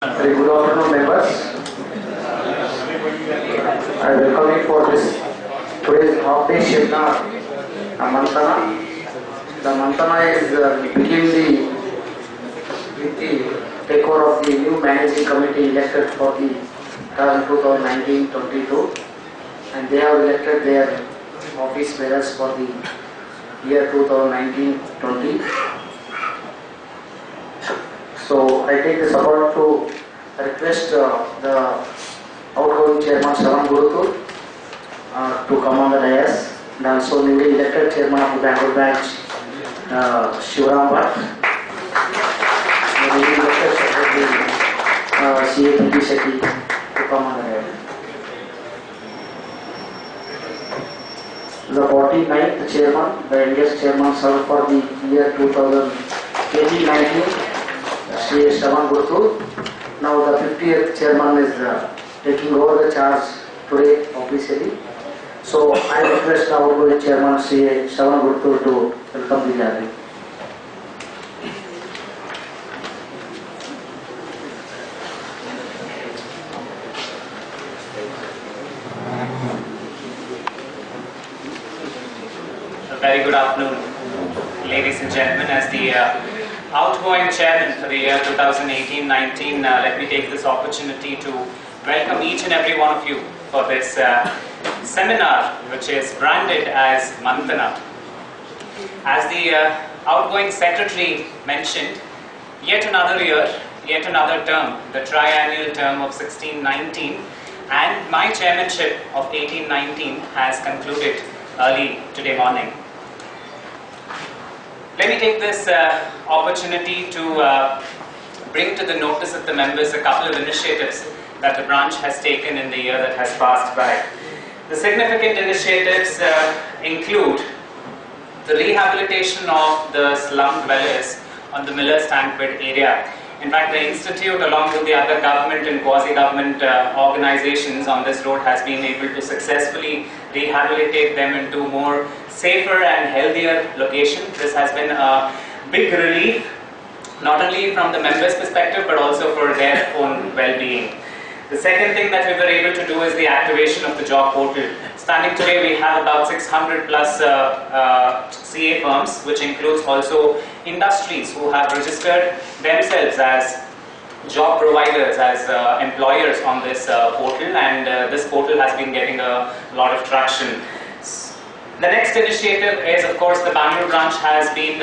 Very good afternoon, members. I welcome you for this today's half-day seminar. Manthana. The Manthana is begin with the takeover of the new managing committee elected for the term 2019-22, and they have elected their office bearers for the year 2019-20. So I take this opportunity to request the outgoing chairman Shravan Gurutu to come on the dais, and also newly elected chairman of the Bangalore branch Shivaram Bhatt, and newly elected secretary CA Shetty to come on the dais. The 49th chairman, the youngest chairman, served for the year 2018-19. Shri Shravan Gurutu. Now the 50th chairman is taking over the charge today officially. So I request our outgoing chairman Shri Shravan Gurutu to welcome the gathering. A very good afternoon, ladies and gentlemen. As the outgoing chairman for the year 2018-19, let me take this opportunity to welcome each and every one of you for this seminar, which is branded as Manthana. As the outgoing secretary mentioned, yet another year, yet another term, the triennial term of 16-19, and my chairmanship of 18-19 has concluded early today morning. Let me take this opportunity to bring to the notice of the members a couple of initiatives that the branch has taken in the year that has passed by. The significant initiatives include the rehabilitation of the slum dwellers on the Miller's Tankbed area. In fact, the Institute, along with the other government and quasi-government organizations on this road, has been able to successfully rehabilitate them into more safer and healthier location. This has been a big relief, not only from the members' perspective, but also for their own well-being. The second thing that we were able to do is the activation of the job portal. Standing today, we have about 600 plus CA firms, which includes also industries who have registered themselves as job providers, as employers on this portal, and this portal has been getting a lot of traction. The next initiative is, of course, the Bangalore branch has been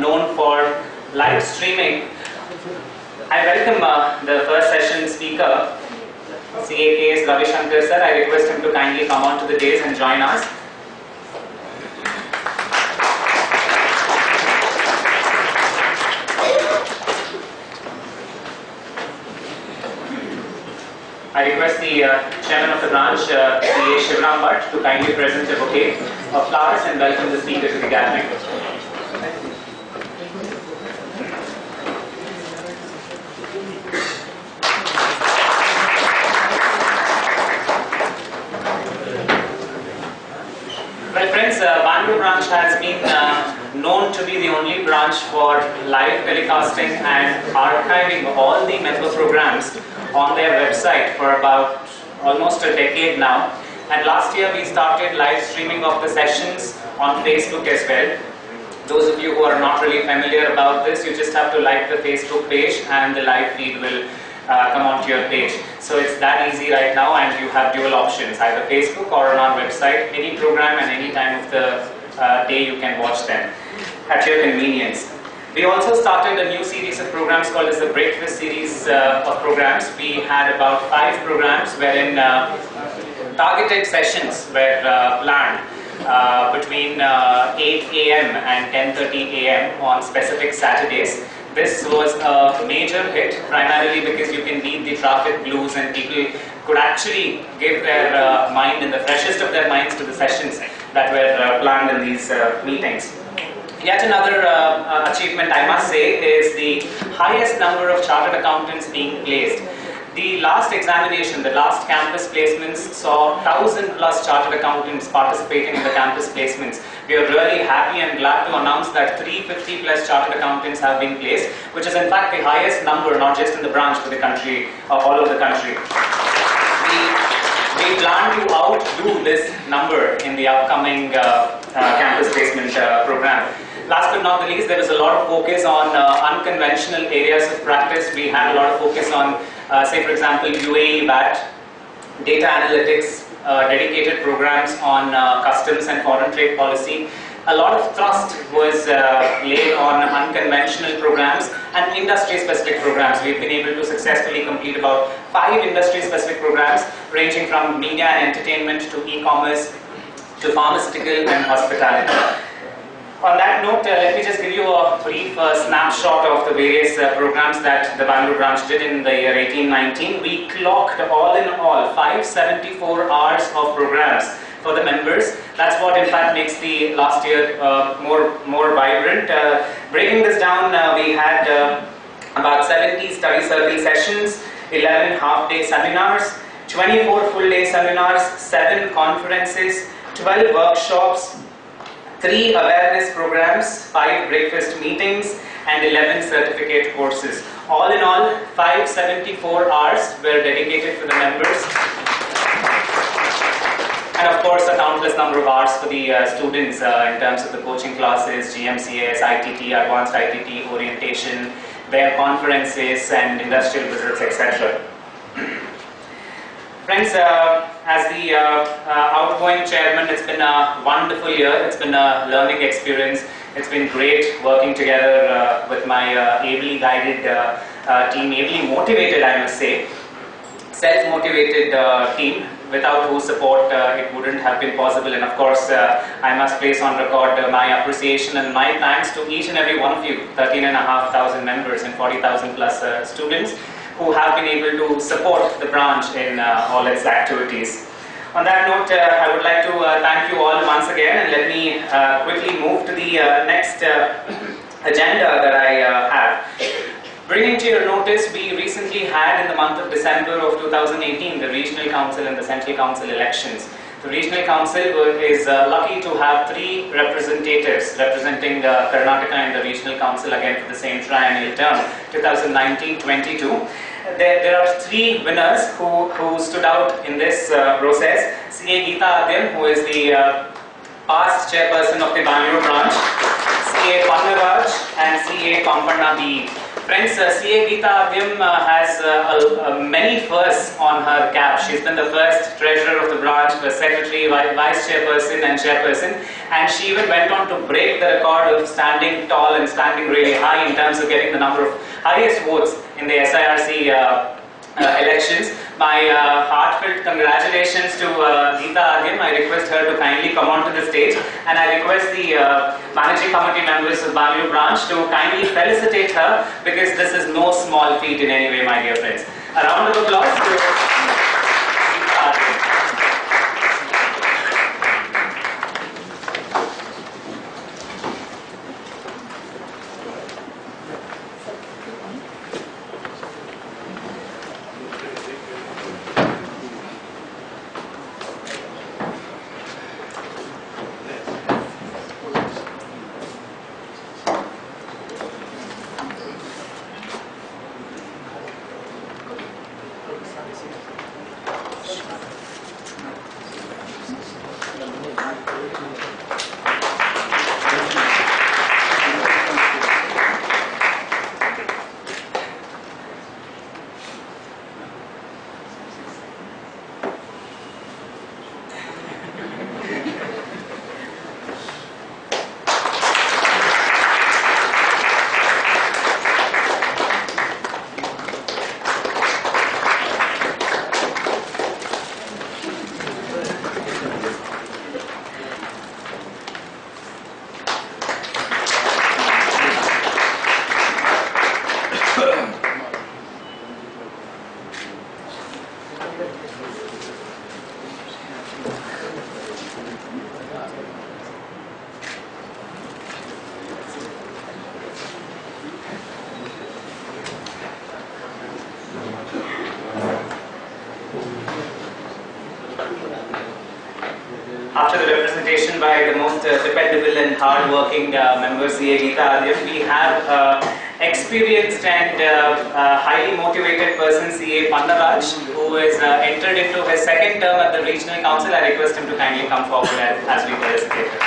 known for live streaming. I welcome the first session speaker, CAK's Ravi Shankar sir. I request him to kindly come on to the dais and join us. I request the chairman of the branch, CA Shivaram Bhatt, to kindly present a bouquet of flowers and welcome the speaker to the gathering. Well, friends, Bangalore branch has been known to be the only branch for live telecasting and archiving all the member programs on their website for about almost a decade now. And last year we started live streaming of the sessions on Facebook as well. Those of you who are not really familiar about this, you just have to like the Facebook page and the live feed will come onto your page. So it's that easy right now, and you have dual options, either Facebook or on our website. Any program and any time of the day you can watch them at your convenience. We also started a new series of programs called as the Breakfast series of programs. We had about 5 programs wherein targeted sessions were planned between 8 AM and 10:30 AM on specific Saturdays. This was a major hit, primarily because you can beat the traffic blues and people could actually give their mind in the freshest of their minds to the sessions that were planned in these meetings. Yet another achievement, I must say, is the highest number of chartered accountants being placed. The last examination, the last campus placements saw 1,000 plus chartered accountants participating in the campus placements. We are really happy and glad to announce that 350 plus chartered accountants have been placed, which is in fact the highest number, not just in the branch, but the country, all over the country. We plan to outdo this number in the upcoming campus placement program. Last but not the least, there was a lot of focus on unconventional areas of practice. We had a lot of focus on, say for example, UAE VAT, data analytics, dedicated programs on customs and foreign trade policy. A lot of thrust was laid on unconventional programs and industry-specific programs. We've been able to successfully complete about 5 industry-specific programs, ranging from media and entertainment to e-commerce to pharmaceutical and hospitality. On that note, let me just give you a brief snapshot of the various programs that the Bangalore branch did in the year 18-19. We clocked all in all 574 hours of programs for the members. That's what in fact makes the last year more vibrant. Breaking this down, we had about 70 study circle sessions, 11 half-day seminars, 24 full-day seminars, 7 conferences, 12 workshops, 3 awareness programs, 5 breakfast meetings, and 11 certificate courses. All in all, 574 hours were dedicated to the members. And of course, a countless number of hours for the students in terms of the coaching classes, GMCS, ITT, Advanced ITT, orientation, their conferences and industrial visits, etc. Friends, as the outgoing chairman, it's been a wonderful year. It's been a learning experience. It's been great working together with my ably guided team, ably motivated, I must say, self-motivated team, without whose support it wouldn't have been possible. And of course, I must place on record my appreciation and my thanks to each and every one of you, 13,500 members and 40,000 plus students who have been able to support the branch in all its activities. On that note, I would like to thank you all once again, and let me quickly move to the next agenda that I have. Bringing to your notice, we recently had in the month of December of 2018 the Regional Council and the Central Council elections. The Regional Council is lucky to have 3 representatives representing Karnataka in the Regional Council again for the same triennial term, 2019-22. There are 3 winners who stood out in this process. CA Geeta Adyam, who is the past chairperson of the Bangalore branch, CA Pannaraj and CA Pampanna B. Friends, CA Geeta Adyam has many firsts on her cap. She's been the first treasurer of the branch, first secretary, vice chairperson and chairperson, and she even went on to break the record of standing tall and standing really high in terms of getting the number of highest votes in the SIRC elections. My heartfelt congratulations to Geeta Adyam. I request her to kindly come onto the stage, and I request the managing committee members of Bangalore branch to kindly felicitate her, because this is no small feat in any way, my dear friends. A round of applause to Geeta Adyam. after the representation by the most dependable and hard-working member, CA Geeta Adyan, we have experienced and highly motivated person, CA Pandaraj, who is entered into his second term at the Regional Council. I request him to kindly come forward as we felicitate him.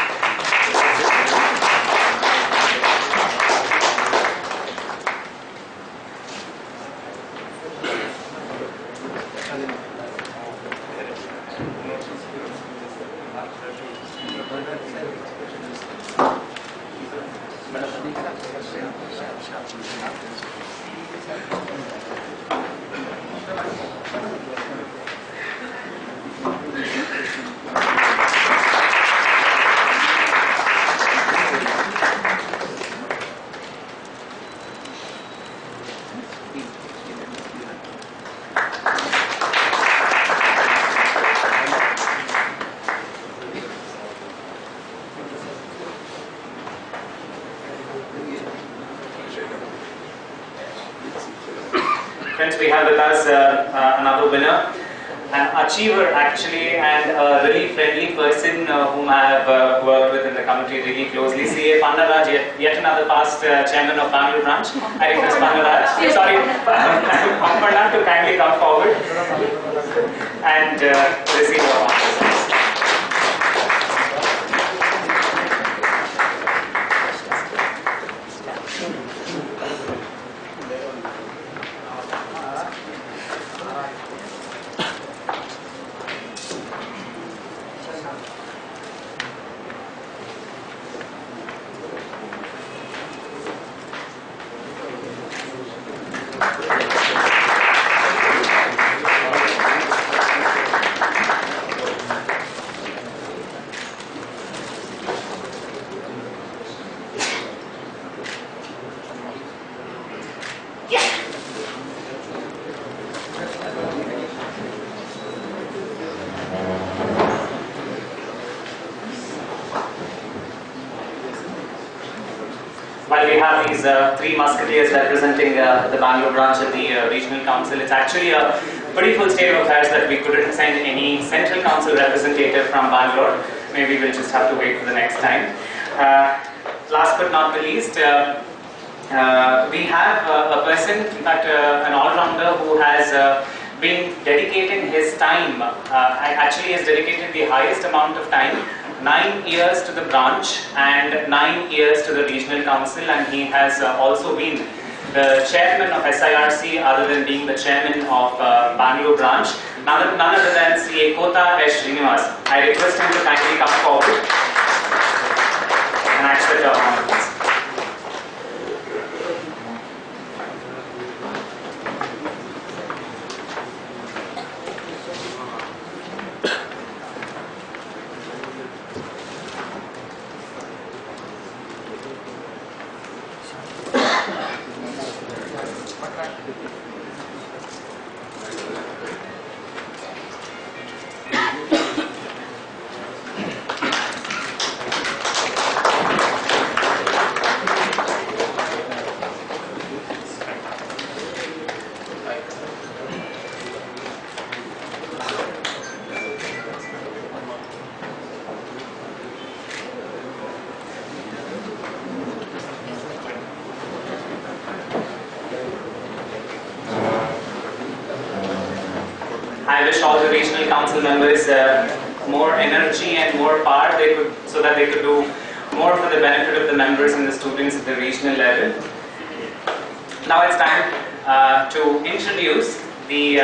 Friends, we have with us another winner, an achiever actually, and a really friendly person whom I have worked with in the community really closely. CA Pandaraj, yet another past chairman of Bangalore branch. I request Pandaraj, Pandaraj to kindly come forward and receive our honors. While we have these three musketeers representing the Bangalore branch of the Regional Council, it's actually a pretty full state of affairs that we couldn't send any Central Council representative from Bangalore. Maybe we'll just have to wait for the next time. Last but not the least, we have a person, in fact an all-rounder who has been dedicating his time, actually has dedicated the highest amount of time, 9 years to the branch and 9 years to the Regional Council, and he has also been the chairman of SIRC other than being the chairman of Bangalore branch, none other than CA Kota S. Srinivas. I request him to kindly come forward and accept our honors. I wish all the Regional Council members more energy and more power so that they could do more for the benefit of the members and the students at the regional level. Now it's time to introduce the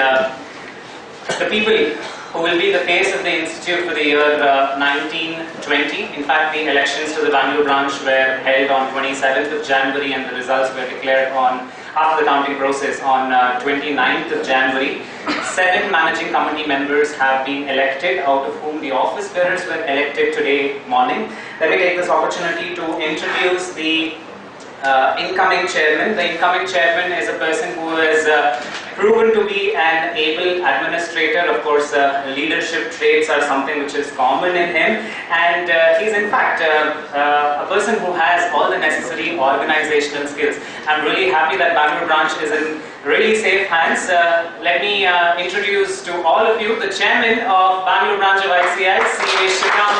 people who will be the face of the Institute for the year 1920. In fact, the elections to the Bangalore branch were held on 27th of January and the results were declared after the counting process on 29th of January. 7 managing committee members have been elected, out of whom the office bearers were elected today morning. Let me take this opportunity to introduce the incoming chairman. The incoming chairman is a person who is proven to be an able administrator. Of course, leadership traits are something which is common in him, and he's in fact a person who has all the necessary organizational skills. I'm really happy that Bangalore branch is in really safe hands. Let me introduce to all of you the chairman of Bangalore branch of ICI, C.A. Shikam.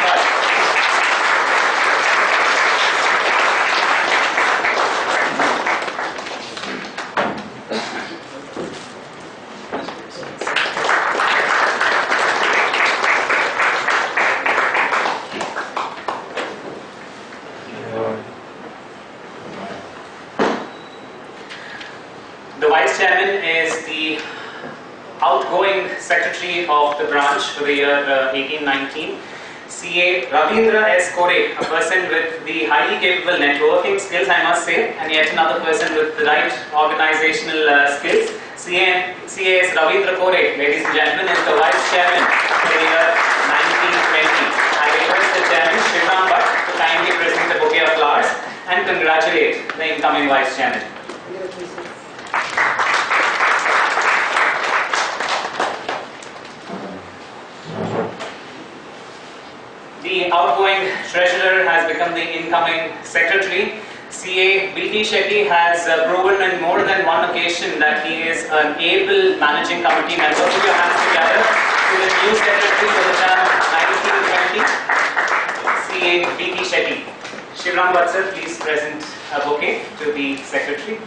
The vice chairman is the outgoing secretary of the branch for the year 18-19, C.A. Ravindra S. Kore, a person with the highly capable networking skills, I must say, and yet another person with the right organizational skills. C.A.S. Ravindra Kore, ladies and gentlemen, is the vice chairman for the year 19-20. I request the chairman, Shikam Bhatt, to kindly present the bouquet of flowers and congratulate the incoming vice chairman. The outgoing treasurer has become the incoming secretary. C.A. B.T. Shetty has proven on more than one occasion that he is an able managing committee member. Put your hands together to the new secretary for the term 1920, C.A. B.T. Shetty. Shivram Vatsal, please present a bouquet to the secretary.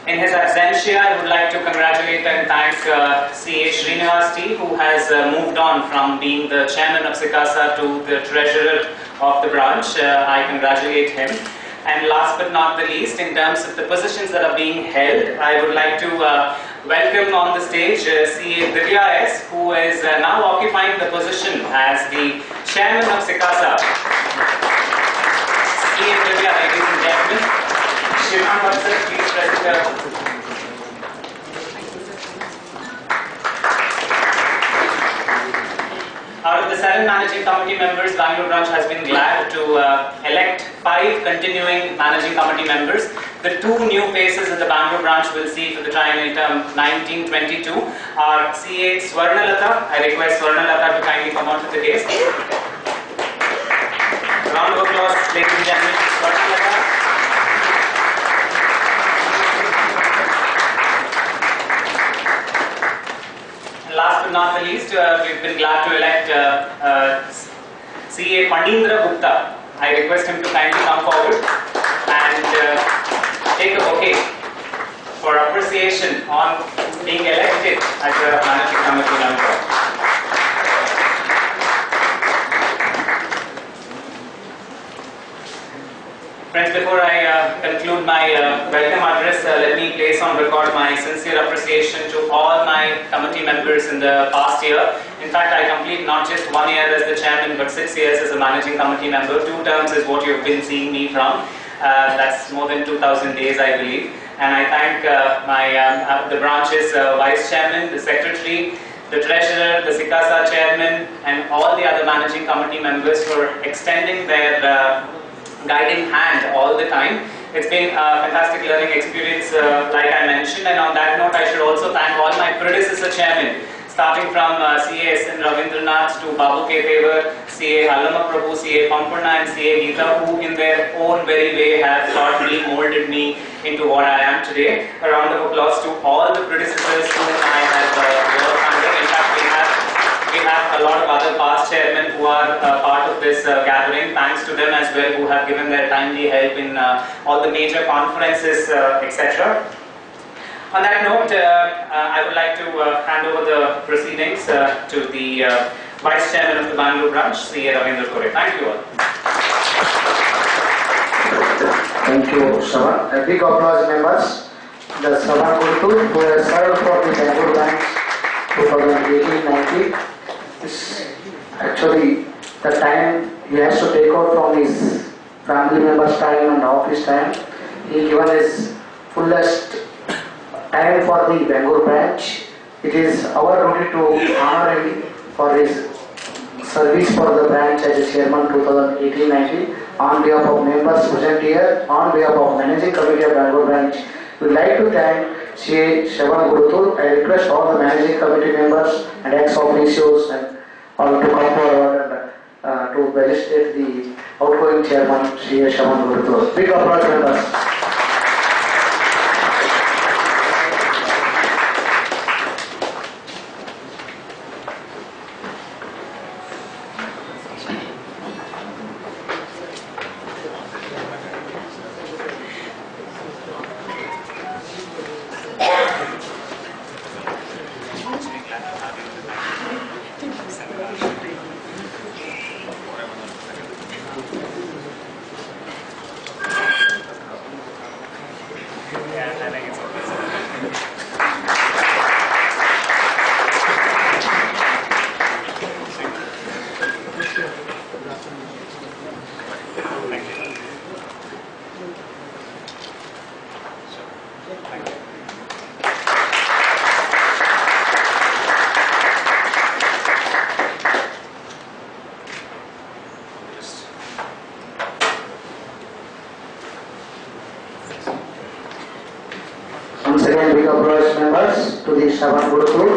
In his absentia, I would like to congratulate and thank C.A. Srinivas T, who has moved on from being the chairman of SICASA to the treasurer of the branch. I congratulate him. And last but not the least, in terms of the positions that are being held, I would like to welcome on the stage C.A. Divya S, who is now occupying the position as the chairman of SICASA. C.A. Divya, ladies and gentlemen. Shivram Vatsal, please present. Out of the 7 managing committee members, Bangalore branch has been glad to elect 5 continuing managing committee members. The 2 new faces that the Bangalore branch will see for the triennial term 1922 are C.A. Swarnalata. I request Swarnalata to kindly come on to the dais. Round of applause, ladies and gentlemen, Swarnalata. Last but not the least, we've been glad to elect C.A. Pandindra Gupta. I request him to kindly come forward and take a bouquet for appreciation on being elected as a managing committee member. Friends, before I conclude my welcome address, let me place on record my sincere appreciation to all my committee members in the past year. In fact, I complete not just 1 year as the chairman, but 6 years as a managing committee member. 2 terms is what you've been seeing me from. That's more than 2,000 days, I believe. And I thank the branch's vice chairman, the secretary, the treasurer, the SICASA chairman, and all the other managing committee members for extending their guiding hand all the time. It's been a fantastic learning experience, like I mentioned, and on that note, I should also thank all my predecessor chairmen, starting from C.A. S.N. Ravindranath to Babu K. Devar, C.A. Allama Prabhu, C.A. Pampurna, and C.A. Geeta, who in their own very way have taught me, molded me into what I am today. A round of applause to all the predecessors whom I have worked under. In fact, we have a lot of other past chairmen who are part of this gathering. Thanks to them as well, who have given their timely help in all the major conferences, etc. On that note, I would like to hand over the proceedings to the Vice Chairman of the Bangalore branch, C.A. Ravindra Kore. Thank you all. Thank you, Shravan. A big applause, members. The Shravan Gurtu, who has served for the Bangalore branch 2018-19. Actually, the time he has to take out from his family members' time and office time. He given his fullest time for the Bangalore branch. It is our duty to honor him for his service for the branch as a chairman 2018-19. On behalf of members present here, on behalf of managing committee of Bangalore branch, we would like to thank C.A. Shavan Gurutur. I request all the managing committee members and ex-officials and all to come forward and to felicitate the outgoing chairman C.A. Shavan Gurutur. Big applause, members. Once again, big applause, members, to the Shavan Gurutur.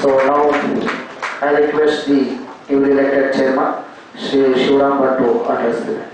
So now I request the newly elected chairman, Shri Shivaram Bhattu, to address the meeting.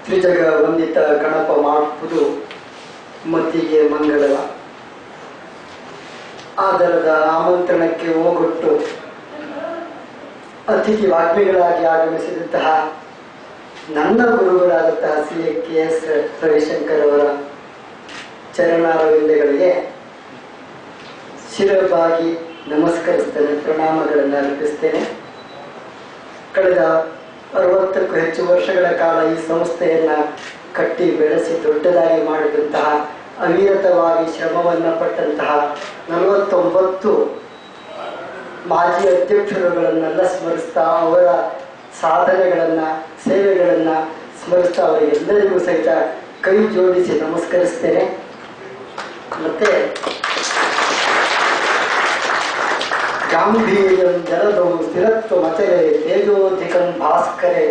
ತ್ರಿಜಗ ವಂದಿತ Ganapa ಮಾಡುವುದು ಮತಿಗೆ ಮಂಗಳವ. ಆದರದ ಆಮಂತ್ರಣಕ್ಕೆ ಹೋಗೊಟ್ಟು ಅತಿಥಿ ವಾಗ್ಮಿಗಳಾಗಿ ಆಗಮಿಸಿದಂತಹ ನನ್ನ ಗುರುಗಳಾದಂತಹ C.A. K.S. Ravishankar ಅವರ ಚರಣಾರವಿಂದಗಳಿಗೆ ಶಿರಬಾಗಿ ನಮಸ್ಕರಿಸ್ತೇನೆ, ಪ್ರಣಾಮಗಳನ್ನು ಅರ್ಪಿಸ್ತೇನೆ. ಕಳೆದ 60ಕ್ಕೂ ಹೆಚ್ಚು ವರ್ಷಗಳ ಕಾಲ ಈ ಸಂಸ್ಥೆಯನ್ನ ಕಟ್ಟಿ ಬೆಳೆಸಿ ದೊಡ್ಡದಾಗಿ ಮಾಡಿದಂತಹ, ಅವಿರತವಾಗಿ ಶ್ರಮವನ್ನು ಪಟ್ಟಂತಹ 49 ಮಾಜಿ ಅಧ್ಯಕ್ಷರುಗಳನ್ನೆಲ್ಲ ಸ್ಮರಿಸ್ತಾ, ಅವರ ಸಾಧನೆಗಳನ್ನ ಸೇವೆಗಳನ್ನ ಸ್ಮರಿಸ್ತಾ ಅವರಿಗೆಲ್ಲರಿಗೂ ಸಹಿತ ಕೈ ಜೋಡಿಸಿ ನಮಸ್ಕರಿಸ್ತೇನೆ. ಮತ್ತೆ ಗಾಂಭೀರ್ಯಂ ಜಲದೌ ಸ್ಥಿರತ್ವಮಚರೆ ತೇಜೋಧಿಕಂ ಭಾಸ್ಕರೆ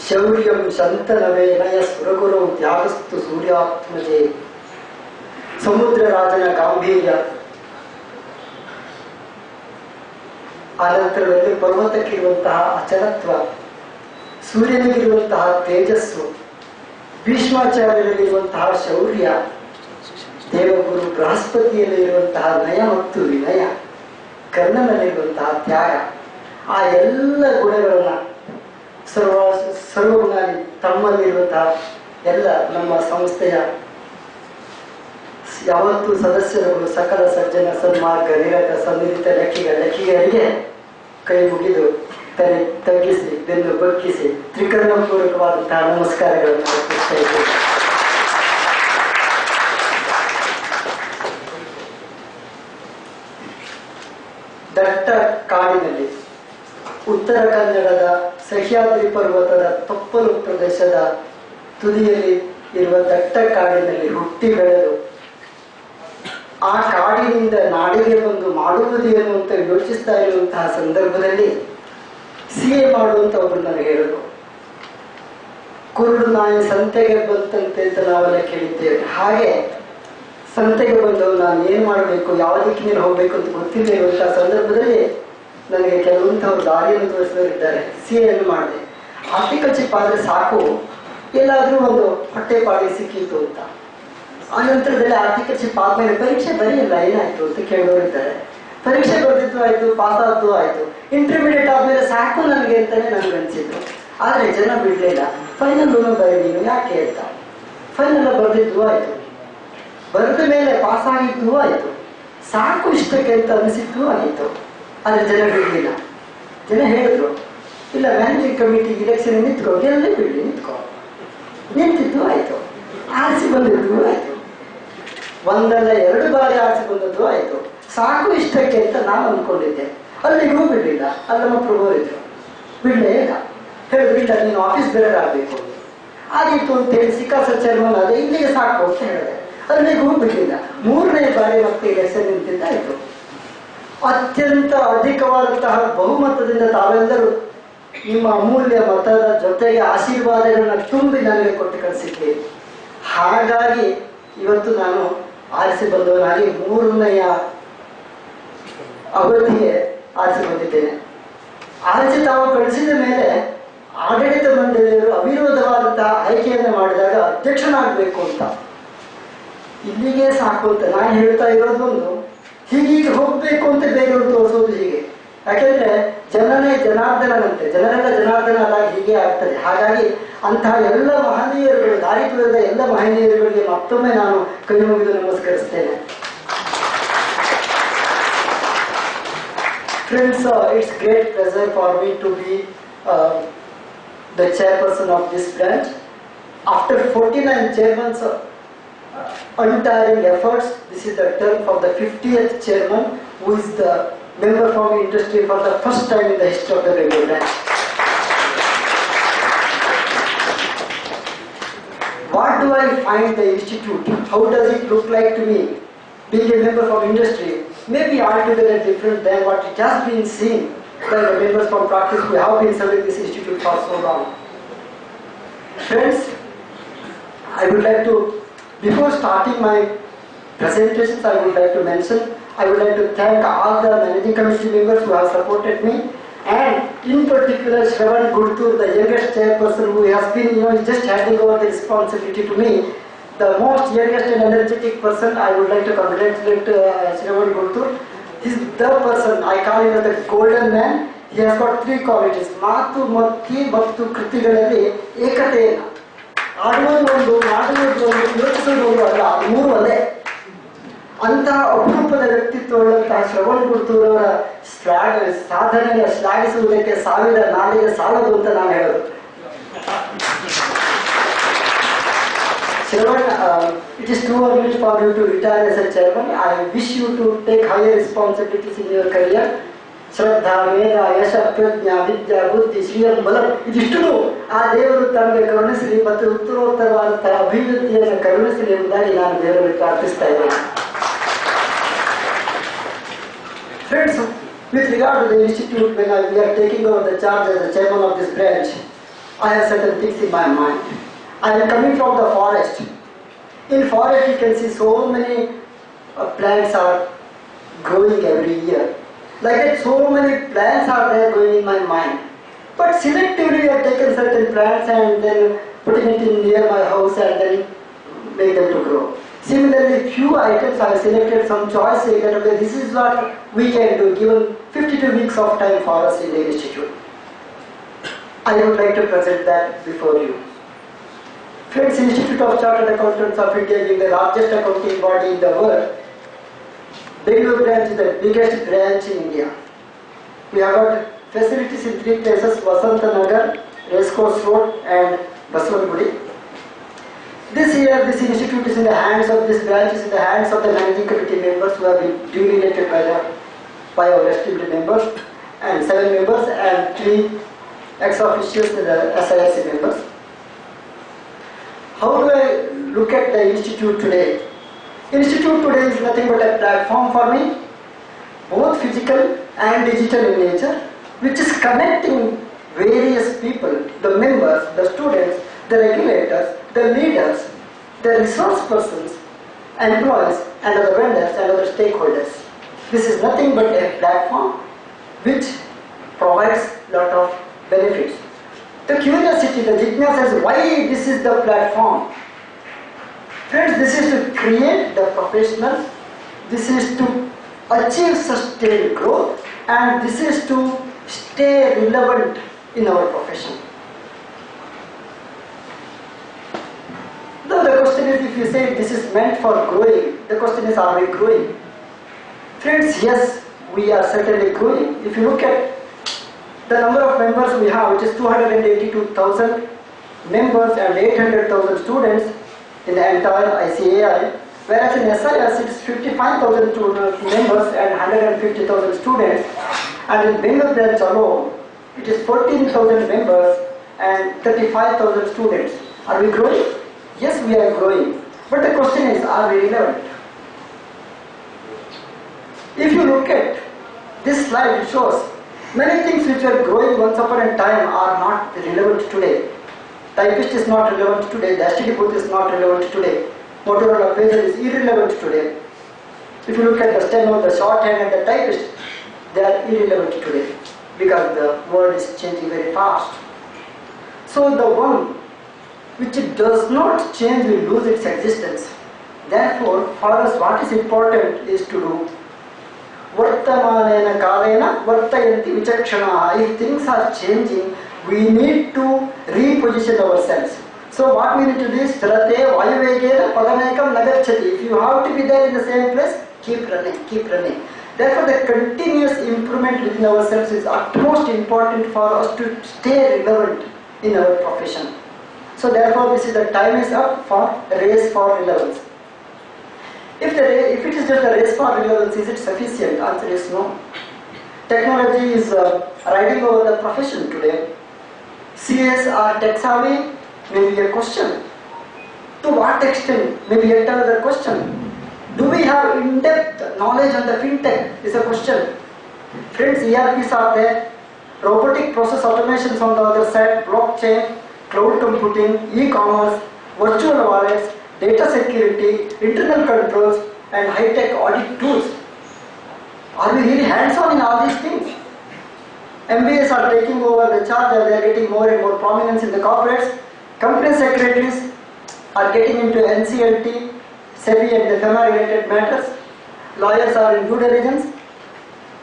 ಶೌರ್ಯಂ ಶಂತನವೇ ನಯ ಸುರಗುರು ತ್ಯಾಗಸ್ತು ಸೂರ್ಯಾತ್ಮಜೆ. ಸಮುದ್ರ ರಾಜನ ಗಾಂಭೀರ್ಯ, ಆನಂತರದಲ್ಲಿ ಪರ್ವತಕ್ಕಿರುವಂತಹ ಅಚಲತ್ವ, ಸೂರ್ಯನಿಗಿರುವಂತಹ ತೇಜಸ್ಸು, ಭೀಷ್ಮಾಚಾರ್ಯರಲ್ಲಿರುವಂತಹ ಶೌರ್ಯ, ದೇವಗುರು ಬೃಹಸ್ಪತಿಯಲ್ಲಿ ಇರುವಂತಹ ನಯ ಮತ್ತು ವಿನಯ, ಕರ್ಣನಲ್ಲಿರುವಂತಹ ತ್ಯಾಗ, ಆ ಎಲ್ಲ ಗುಣಗಳನ್ನ ಸರ್ವಗುಣ ತಮ್ಮಲ್ಲಿರುವಂತಹ ಎಲ್ಲ ನಮ್ಮ ಸಂಸ್ಥೆಯ ಯಾವತ್ತೂ ಸದಸ್ಯರುಗಳು ಸಕಲ ಸಜ್ಜನ ಸನ್ಮಾರ್ಗ ನಿರತ ಸನ್ನಿಹಿತ ಲೆಕ್ಕಿಗರಿಗೆ ಕೈ ಮುಗಿದು ತಗ್ಗಿಸಿ ಬೆನ್ನು ಬಗ್ಗಿಸಿ ತ್ರಿಕರಣಪೂರ್ವಕವಾದಂತಹ ನಮಸ್ಕಾರಗಳನ್ನು ಅರ್ಪಿಸ್ತಾ ಇದ್ದೇವೆ. ದಟ್ಟ ಕಾಡಿನಲ್ಲಿ, ಉತ್ತರ ಕನ್ನಡದ ಸಹ್ಯಾದ್ರಿ ಪರ್ವತದ ತಪ್ಪಲು ಪ್ರದೇಶದ ತುದಿಯಲ್ಲಿ ಇರುವ ದಟ್ಟ ಕಾಡಿನಲ್ಲಿ ಹುಟ್ಟಿ ಬೆಳೆದು ಆ ಕಾಡಿನಿಂದ ನಾಡಿಗೆ ಬಂದು ಮಾಡುವುದೇನು ಅಂತ ಯೋಚಿಸ್ತಾ ಇರುವಂತಹ ಸಂದರ್ಭದಲ್ಲಿ CA ಮಾಡುವಂತ ಒಬ್ರು ನನಗೆ ಹೇಳಿದ್ರು, ಕುರುಡು ನಾಯಿ ಸಂತೆಗೆ ಬಂತಂತೆ ಅಂತ ನಾವೆಲ್ಲ ಕೇಳಿದ್ದೇವೆ. ಹಾಗೆ ಸಂತೆಗೆ ಬಂದವು ನಾನು ಏನ್ ಮಾಡಬೇಕು, ಯಾವ ದಿಕ್ಕಿನಲ್ಲಿ ಹೋಗ್ಬೇಕು ಅಂತ ಗೊತ್ತಿಲ್ಲ ಇರುವಂತಹ ಸಂದರ್ಭದಲ್ಲಿ ನನಗೆ ಕೆಲವಂಥವ್ರು ದಾರಿಯನ್ನು ತೋರಿಸಿದವರಿದ್ದಾರೆ. CA ಮಾಡಿದೆ. ಆರ್ಟಿಕಲ್ ಚಿಪ್ ಆದ್ರೆ ಸಾಕು, ಎಲ್ಲಾದ್ರೂ ಒಂದು ಹೊಟ್ಟೆ ಪಾಡಿ ಸಿಕ್ಕಿತ್ತು ಅಂತ. ಆ ನಂತರದಲ್ಲಿ ಆರ್ಟಿಕಲ್ಶಿಪ್ ಆದ್ಮೇಲೆ ಪರೀಕ್ಷೆ ಬರೆಯಿಲ್ಲ ಏನಾಯ್ತು ಅಂತ ಕೇಳೋರಿದ್ದಾರೆ. ಪರೀಕ್ಷೆ ಬರೆದಿದ್ದು ಆಯ್ತು, ಪಾಸ್ ಆದ್ದು ಆಯ್ತು. ಇಂಟರ್ಮೀಡಿಯೇಟ್ ಆದ್ಮೇಲೆ ಸಾಕು ನನಗೆ ಅಂತಾನೆ ನನ್ಗೆ ಅನ್ಸಿದ್ದು. ಆದ್ರೆ ಜನ ಬಿಡ್ಲಿಲ್ಲ. ಫೈನಲ್ ಬರೀ ನೀನು ಯಾಕೆ ಅಂತ. ಫೈನಲ್ ಬರೆದಿದ್ದು ಆಯ್ತು, ಬರೆದ ಮೇಲೆ ಪಾಸ್ ಆಗಿದ್ದು ಆಯ್ತು, ಸಾಕು ಇಷ್ಟಕ್ಕೆ ಅಂತ ಅನಿಸಿದ್ದು ಆಗಿತ್ತು. ಆದ್ರೆ ಜನ ಬಿಡ್ಲಿಲ್ಲ. ಜನ ಹೇಳಿದ್ರು, ಇಲ್ಲ ಮ್ಯಾನೇಜಿಂಗ್ ಕಮಿಟಿ ಇಲೆಕ್ಷನ್ ನಿಂತ್ಕೊ, ಗೆಲ್ಲೇ ಬಿಡ್ಲಿ, ನಿಂತ್ಕೊ. ನಿಂತಿದ್ದು ಆಯ್ತು, ಆರಿಸಿ ಬಂದಿದ್ದು ಆಯ್ತು, ಒಂದಲ್ಲ 2 ಬಾರಿ ಆರಿಸಿ ಬಂದದ್ದು ಆಯ್ತು. ಸಾಕು ಇಷ್ಟಕ್ಕೆ ಅಂತ ನಾನು ಅಂದ್ಕೊಂಡಿದ್ದೆ. ಅಲ್ಲಿಗೂ ಬಿಡ್ಲಿಲ್ಲ. ಅಲ್ಲಮ್ಮ ಪ್ರಭು ಇದ್ರು, ಬಿಡ್ಲೇ ಇಲ್ಲ. ಹೇಳಿದ್ರು, ಇಲ್ಲ ನೀನು ಆಫೀಸ್ ಬೇರೆ ಆಗಬೇಕು ಆಗಿತ್ತು ಅಂತ ಹೇಳಿ ಸಿಕಾಸ ಚೇರ್ಮನ್ ಅದೇ, ಇಲ್ಲಿಗೆ ಸಾಕು ಅಂತ ಹೇಳಿದೆ. ಅಲ್ಲಿಗೂ ಬಿಡ್ಲಿಲ್ಲ. 3ನೇ ಬಾರಿ ಮತ್ತೆ ಎಲೆಕ್ಷನ್ ನಿಂತಿದ್ದಾಯ್ತು. ಅತ್ಯಂತ ಅಧಿಕವಾದಂತಹ ಬಹುಮತದಿಂದ ತಾವೆಲ್ಲರೂ ನಿಮ್ಮ ಅಮೂಲ್ಯ ಮತದ ಜೊತೆಗೆ ಆಶೀರ್ವಾದಗಳನ್ನ ತುಂಬಿ ನನಗೆ ಕೊಟ್ಟು ಕಳಿಸಿದ್ದೆ. ಹಾಗಾಗಿ ಇವತ್ತು ನಾನು ಆರಿಸಿ ಬಂದವನಾಗಿ 3ನೆಯ ಅವಧಿಗೆ ಆರಿಸಿ ಬಂದಿದ್ದೇನೆ. ಆರಿಸಿ ತಾವು ಕಳಿಸಿದ ಮೇಲೆ ಆಡಳಿತ ಮಂಡಳಿಯವರು ಅವಿರೋಧವಾದಂತಹ ಆಯ್ಕೆಯನ್ನು ಮಾಡಿದಾಗ ಅಧ್ಯಕ್ಷನಾಗಬೇಕು ಅಂತ. ಇಲ್ಲಿಗೆ ಸಾಕು ಅಂತ ನಾನು ಹೇಳ್ತಾ ಇರೋದೊಂದು, ಹೀಗೀಗೆ ಹೋಗ್ಬೇಕು ಅಂತ ಬೇರೆಯವರು ತೋರಿಸೋದು ಹೀಗೆ. ಯಾಕೆಂದ್ರೆ ಜನನೇ ಜನಾರ್ದನಂತೆ, ಜನರೆಲ್ಲ ಜನಾರ್ದನ ಆದಾಗ ಹೀಗೆ ಆಗ್ತದೆ. ಹಾಗಾಗಿ ಅಂತಹ ಎಲ್ಲ ಮಹನೀಯರುಗಳು, ದಾರಿ ತೋರಿದ ಎಲ್ಲ ಮಹನೀಯರುಗಳಿಗೆ ಮತ್ತೊಮ್ಮೆ ನಾನು ಕೈ ಮುಗಿದು ನಮಸ್ಕರಿಸ್ತೇನೆ. Friends, it's great pleasure for me to be the chairperson of this branch. After 49 chairmans untiring efforts, this is the term for the 50th chairman who is the member from industry for the first time in the history of the Bangalore branch. What do I find the institute? How does it look like to me? Being a member from industry may be altogether different than what it has been seen by the members from practice who have been serving this institute for so long. Friends, I would like to, before starting my presentations, I would like to mention, I would like to thank all the managing committee members who have supported me, and in particular Shravan Gurtur, the youngest chairperson who has been, just handing over the responsibility to me. The most youngest and energetic person, I would like to congratulate Shravan Gurtur. He is the person, I call him the golden man. He has got 3 qualities. ಮಾತು ಮತ್ತು ಕೃತಿಗಳಲ್ಲಿ ಏಕತೆಯನ್ನು, ಆಡುವುದು ಒಂದು, ಮಾಡುವುದು ಒಂದು, ಯೋಚಿಸುವುದು ಅಲ್ಲ, 3 ಒಂದೇ. ಅಂತಹ ಅಪರೂಪದ ವ್ಯಕ್ತಿತ್ವವುಳ್ಳಂತಹ ಶ್ರವಣ್ ಗುರ್ತೂರ್ ಅವರ ಸಾಧನೆಯ ಶ್ಲಾಘಿಸುವುದಕ್ಕೆ 1000 ನಾಲಿಗೆ ಸಾಲದು ಅಂತ ನಾನು ಹೇಳೋದು. Shravan, it is too early for you to retire as a chairman. I wish you to take higher responsibilities in your career. ಶ್ರದ್ಧಾ, ಮೇಧ, ಯಶ, ಪ್ರಜ್ಞಾ, ವಿದ್ಯಾ, ಬುದ್ಧಿ, ಶ್ರೀಯಂ, ಬಲಂ ಇದಿಷ್ಟು ಆ ದೇವರು ತಮಗೆ ಕರುಣಿಸಲಿ ಮತ್ತು ಉತ್ತರೋತ್ತರವಾದಂತಹ ಅಭಿವೃದ್ಧಿಯನ್ನು ಕರುಣಿಸಲಿ ಎಂಬುದಾಗಿ ನಾನು ದೇವರಲ್ಲಿ ಪ್ರಾರ್ಥಿಸ್ತಾ ಇದ್ದೇನೆ. Friends, with regard to the institute, when we are taking over the charge as the chairman of this branch, I have certain things in my mind. I am coming from the forest. In forest you can see so many plants are growing every year. Like that, so many plants are there going in my mind. But selectively I have taken certain plants and then putting it in near my house and then make them to grow. Similarly, few items I have selected some choice, that okay, this is what we can do given 52 weeks of time for us in the institute. I would like to present that before you. Friends, Institute of Chartered Accountants of India being the largest accounting body in the world, Bangalore branch is the biggest branch in India. We have got facilities in 3 places: Vasanta Nagar, Racecourse Road and Baswangudi. This year, this institute is in the hands of this branch, is in the hands of the managing committee members who have been duly elected by our esteemed members, and 7 members and 3 ex-officials in the SIRC members. How do I look at the institute today? Institute today is nothing but a platform for me, both physical and digital in nature, which is connecting various people, the members, the students, the regulators, the leaders, the resource persons, employees, and other vendors and other stakeholders. This is nothing but a platform which provides a lot of benefits. The curiosity, the jignasa is why this is the platform. Friends, this is to create the professionals, this is to achieve sustained growth, and this is to stay relevant in our profession. Now the question is, if you say this is meant for growing, the question is, are we growing? Friends, yes, we are certainly growing. If you look at the number of members we have, which is 282,000 members and 800,000 students in the entire ICAI, whereas in SIS it is 55,000 members and 150,000 students, and in Bengal branch alone it is 14,000 members and 35,000 students. Are we growing? Yes, we are growing. But the question is, are we relevant? If you look at this slide, it shows many things which were growing once upon a time are not relevant today. Typist is not relevant today, the STD booth is not relevant today, Motorola pager is irrelevant today. If you look at the steno, the shorthand and the typist, they are irrelevant today because the world is changing very fast. So the one which does not change will lose its existence. Therefore, for us what is important is to do Vartamanena Kalena Vartayanti Vichakshana. If things are changing, we need to reposition ourselves. So what we need to do is Sthirate Vayuvegena Padamekam Nagachati. If you have to be there in the same place, keep running, keep running. Therefore, the continuous improvement within ourselves is utmost important for us to stay relevant in our profession. So therefore, this is the time is up for race for relevance. If it is just a race for relevance, is it sufficient? Answer is no. Technology is riding over the profession today. CS or tech savvy may be a question. To what extent may be yet another question. Do we have in-depth knowledge on the fintech is a question. Friends, ERPs are there, robotic process automations on the other side, blockchain, cloud computing, e-commerce, virtual wallets, data security, internal controls, and high-tech audit tools. Are we really hands-on in all these things? MBAs are taking over the charge and they are getting more and more prominence in the corporates. Company secretaries are getting into NCLT, SEBI and the FEMA-related matters. Lawyers are in due diligence.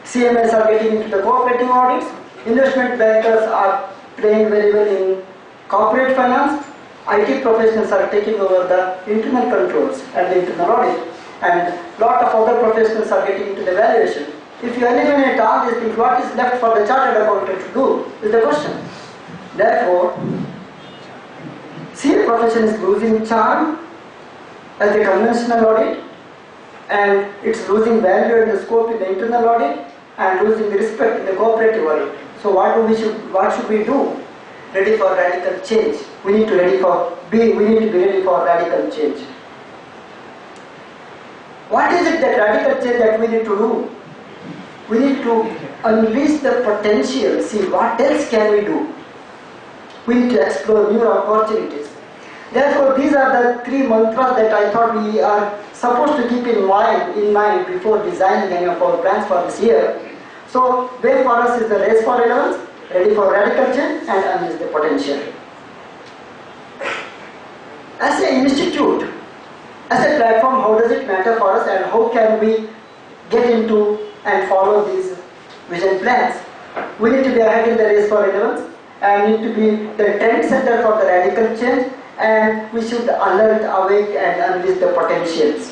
CMAs are getting into the cooperating audits. Investment bankers are playing very well in corporate finance. IT professionals are taking over the internal controls and the internal audit, and lot of other professionals are getting into the valuation. If you eliminate all these things, what is left for the chartered accountant to do is the question. Therefore, CA profession is losing charm as the conventional audit, and it's losing value and the scope in the internal audit, and losing the respect in the cooperative audit. So what should we do? Ready for radical change. We need to be ready for radical change. What is it that radical change that we need to do? We need to unleash the potential, see what else can we do. We need to explore new opportunities. Therefore, these are the three mantras that I thought we are supposed to keep in mind before designing any of our plans for this year. So, way for us is the race for relevance, ready for radical change, and unleash the potential. As an institute, as a platform, how does it matter for us, and how can we get into and follow these vision plans? We need to be ahead in the race for relevance, and need to be the trend setter for the radical change, and we should alert, awake, and unleash the potentials.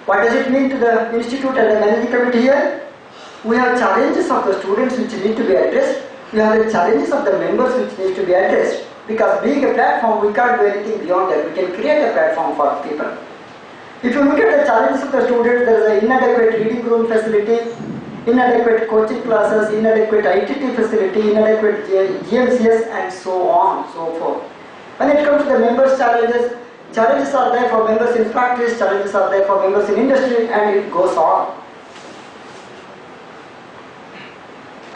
What does it mean to the institute and the managing committee here? We have challenges of the students which need to be addressed. We have the challenges of the members which need to be addressed. Because being a platform, we can't do anything beyond that. We can create a platform for people. If you look at the challenges of the students, there is an inadequate reading room facility, inadequate coaching classes, inadequate ITT facility, inadequate GMCS, and so on, so forth. When it comes to the members' challenges are there for members in practice, challenges are there for members in industry, and it goes on.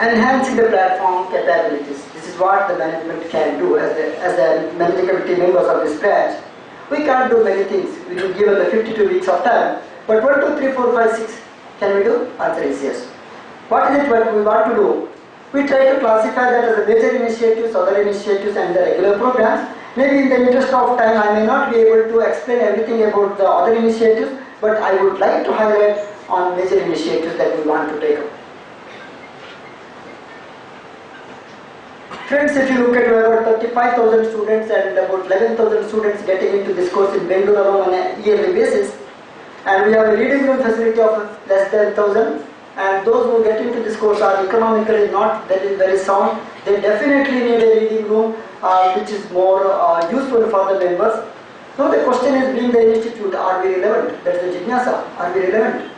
Enhancing the platform capabilities. This is what the management can do as the managing committee members of this branch. We can't do many things. We will give them the 52 weeks of time. But 1, 2, 3, 4, 5, 6, can we do? Answer is yes. What is it what we want to do? We try to classify that as the major initiatives, other initiatives, and the regular programs. Maybe in the interest of time, I may not be able to explain everything about the other initiatives, but I would like to highlight on major initiatives that we want to take up. Friends, if you look at about 35,000 students and about 11,000 students getting into this course in Bengaluru alone on a yearly basis, and we have a reading room facility of less than 1,000, and those who get into this course are economically not very sound. They definitely need a reading room which is more useful for the members. So the question is, being the institute, are we relevant? That is the jignasa. Are we relevant?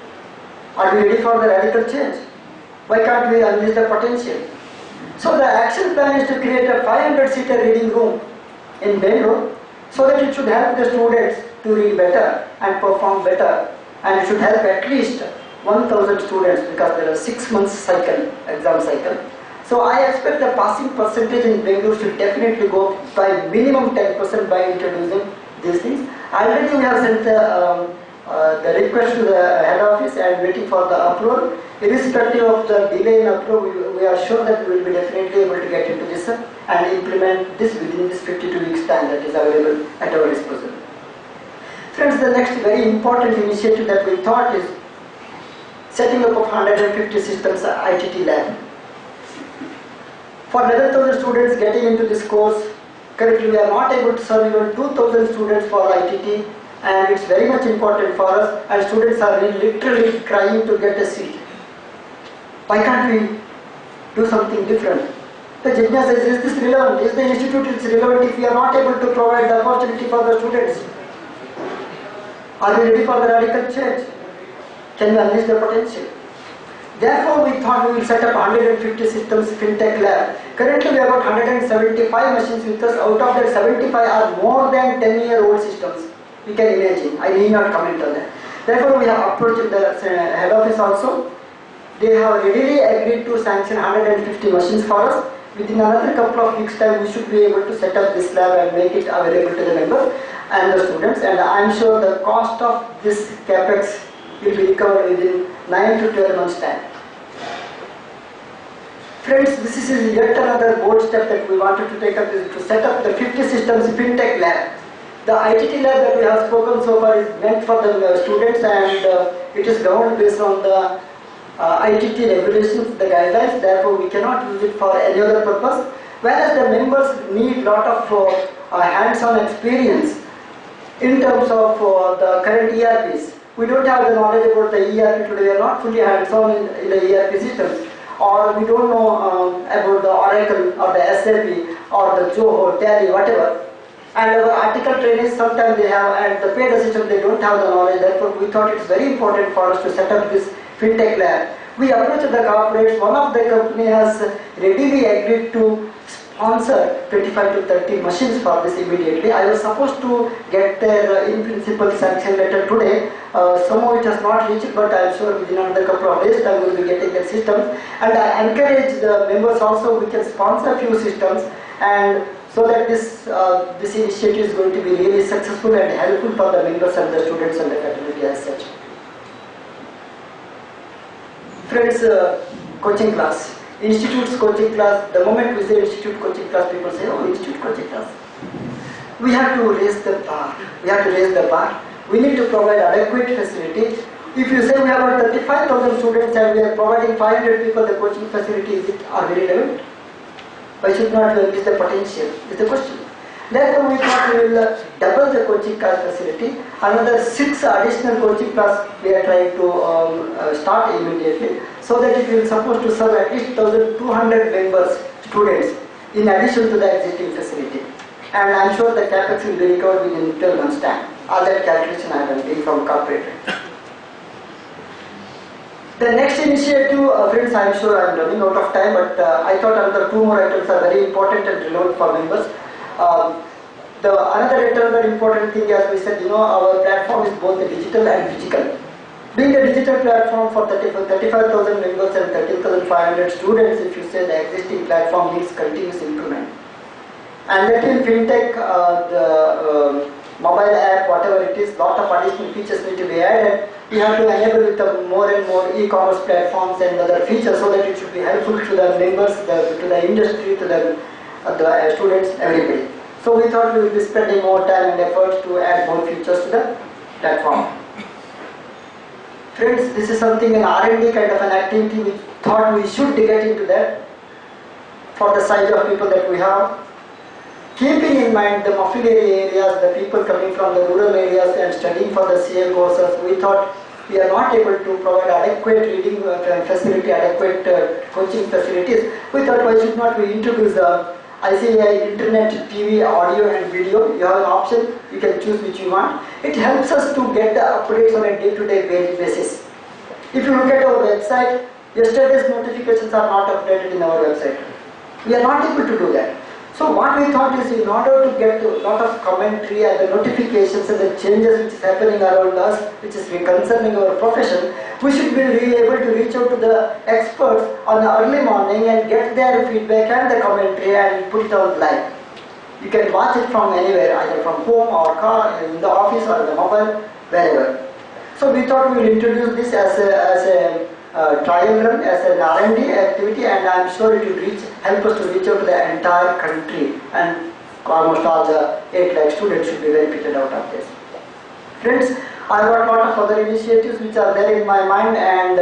Are we ready for the radical change? Why can't we unleash the potential? So the action plan is to create a 500-seater reading room in Bengaluru, so that it should help the students to read better and perform better, and it should help at least 1,000 students, because there are 6 months cycle, exam cycle. So I expect the passing percentage in Bengaluru should definitely go up by minimum 10% by introducing these things. Already we have sent the request to the head office and waiting for the approval. Irrespective of the delay in approval, we are sure that we will be definitely able to get into this and implement this within this 52 weeks time that is available at our disposal. Friends, the next very important initiative that we thought is setting up of 150 systems ITT lab. For 11,000 students getting into this course, currently we are not able to serve even 2,000 students for ITT, and it's very much important for us, and students are literally crying to get a seat. Why can't we do something different? The jignasa is this relevant? Is the institute relevant if we are not able to provide the opportunity for the students? Are we ready for the radical change? Can we unleash the potential? Therefore, we thought we will set up 150 systems fintech lab. Currently, we have got 175 machines with us. Out of that, 75 are more than 10-year-old systems. You can imagine. I need not comment on that. Therefore, we have approached the head office also. They have readily agreed to sanction 150 machines for us. Within another couple of weeks' time, we should be able to set up this lab and make it available to the members and the students. And I am sure the cost of this capex will be recovered within 9 to 12 months' time. Friends, this is yet another bold step that we wanted to take up, is to set up the 50 systems fintech lab. The ITT lab that we have spoken so far is meant for the students, and it is governed based on the ITT regulations, the guidelines. Therefore, we cannot use it for any other purpose. Whereas the members need lot of hands-on experience in terms of the current ERPs. We don't have the knowledge about the ERP today. We are not fully hands-on in the ERP systems, or we don't know about the Oracle or the SAP or the Zoho, Tally, whatever. And our article trainees, sometimes they have, and the paid assistant, they don't have the knowledge. Therefore, we thought it's very important for us to set up this fintech lab. We approached the corporates. One of the company has readily agreed to sponsor 25 to 30 machines for this immediately. I was supposed to get their in principle sanction letter today. Somehow it has not reached, but I am sure within another couple of days time we will be getting that system. And I encourage the members also, we can sponsor few systems, and so that this initiative is going to be really successful and helpful for the members and the students and the faculty as such. Friends, coaching class. Institute's coaching class, the moment we say institute coaching class, people say, oh, institute coaching class. We have to raise the bar. We have to raise the bar. We need to provide adequate facility. If you say we have about 35,000 students and we are providing 500 people the coaching facility, are very relevant? Why should not we unleash the potential? Is the question. Therefore, we thought we will double the coaching class facility. Another 6 additional coaching class we are trying to start immediately, so that it will supposed to serve at least 1,200 members, students, in addition to the existing facility. And I am sure the capex will be recovered within 12 months' time. All that calculation I have done from corporate. The next initiative, friends, I am sure I am running out of time, but I thought another 2 more items are very important and relevant for members. Another important thing, as we said, our platform is both digital and physical. Being a digital platform for 35,000 members and 13,500 students, if you say the existing platform needs continuous improvement. And that in fintech, the mobile app, whatever it is, lot of additional features need to be added. We have to enable with the more and more e-commerce platforms and other features, so that it should be helpful to the members, to the industry, to the students, everybody. So we thought we would be spending more time and effort to add more features to the platform. Friends, this is something, an R&D kind of an activity, we thought we should get into that for the size of people that we have. Keeping in mind the affiliated areas, the people coming from the rural areas and studying for the CA courses, we thought we are not able to provide adequate reading facility, adequate coaching facilities. We thought why should not we introduce the ICAI internet, TV, audio and video. You have an option, you can choose which you want. It helps us to get the updates on a day-to-day basis. If you look at our website, yesterday's notifications are not updated in our website. We are not able to do that. So what we thought is, in order to get a lot of commentary and the notifications and the changes which is happening around us, which is concerning our profession, we should be really able to reach out to the experts on the early morning and get their feedback and the commentary and put it on live. You can watch it from anywhere, either from home or car, in the office or the mobile, wherever. So we thought we will introduce this as a trial run, as an R&D activity, and I am sure it will help us to reach out to the entire country, and almost all the 8 lakh students should be benefited out of this. Friends, I got a lot of other initiatives which are there in my mind, and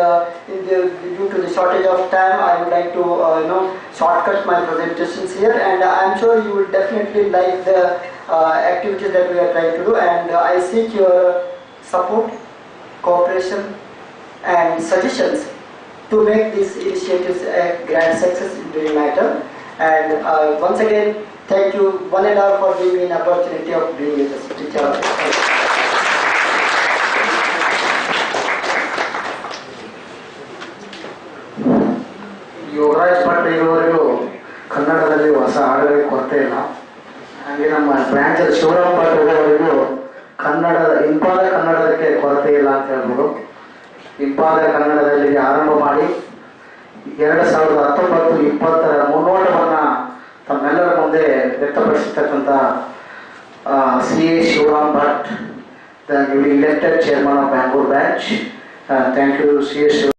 due to the shortage of time, I would like to shortcut my presentations here, and I am sure you will definitely like the activities that we are trying to do, and I seek your support, cooperation and suggestions to make these initiatives a grand success during my term. And once again, thank you one and all for giving me an opportunity of being with us. Yogaraj Bhat ಇರುವವರೆಗೂ ಕನ್ನಡದಲ್ಲಿ ಹೊಸ ಹಾಡುಗಳಿಗೆ ಕೊರತೆ ಇಲ್ಲ. ಹಾಗೆ ನಮ್ಮ ಬ್ರಾಂಚಲ್ಲಿ ಶಿವರಾಮ್ ಭಟ್ ಇರುವವರೆಗೂ ಇಂಪಾದ ಕನ್ನಡಕ್ಕೆ ಕೊರತೆ ಇಲ್ಲ ಅಂತ ಹೇಳ್ಬೋದು. ಇಂಪಾದ ಕನ್ನಡದಲ್ಲಿ ಆರಂಭ ಮಾಡಿ 2019-20 ಮುನ್ನೋಟವನ್ನು ತಮ್ಮೆಲ್ಲರ ಮುಂದೆ ವ್ಯಕ್ತಪಡಿಸಿರ್ತಕ್ಕಂಥ CA Shivaram Bhat, the newly elected chairman of Bangalore branch. Thank you, CA.